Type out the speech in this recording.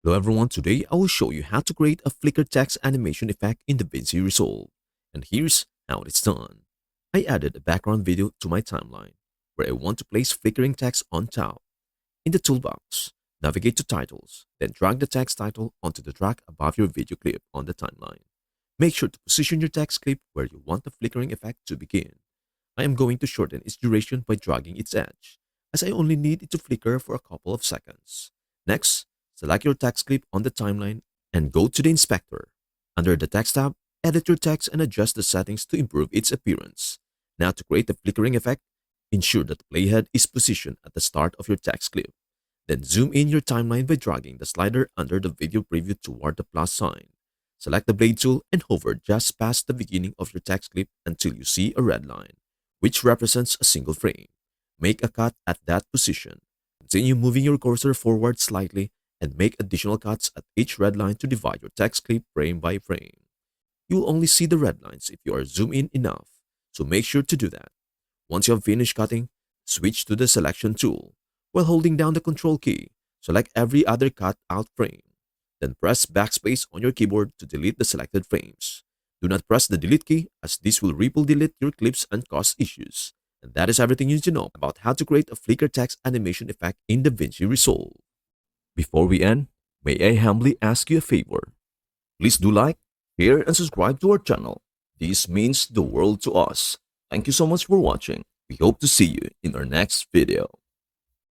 Hello everyone, today I will show you how to create a flicker text animation effect in DaVinci Resolve. And here's how it's done. I added a background video to my timeline where I want to place flickering text on top. In the toolbox, navigate to Titles, then drag the text title onto the track above your video clip on the timeline. Make sure to position your text clip where you want the flickering effect to begin. I am going to shorten its duration by dragging its edge, as I only need it to flicker for a couple of seconds. Next, select your text clip on the timeline and go to the inspector. Under the text tab, edit your text and adjust the settings to improve its appearance. Now to create the flickering effect, ensure that the playhead is positioned at the start of your text clip. Then zoom in your timeline by dragging the slider under the video preview toward the plus sign. Select the blade tool and hover just past the beginning of your text clip until you see a red line, which represents a single frame. Make a cut at that position. Continue moving your cursor forward slightly and make additional cuts at each red line to divide your text clip frame by frame. You will only see the red lines if you are zoomed in enough, so make sure to do that. Once you have finished cutting, switch to the selection tool. While holding down the control key, select every other cut out frame. Then press backspace on your keyboard to delete the selected frames. Do not press the delete key as this will ripple delete your clips and cause issues. And that is everything you need to know about how to create a flicker text animation effect in DaVinci Resolve. Before we end, may I humbly ask you a favor. Please do like, share, and subscribe to our channel. This means the world to us. Thank you so much for watching. We hope to see you in our next video.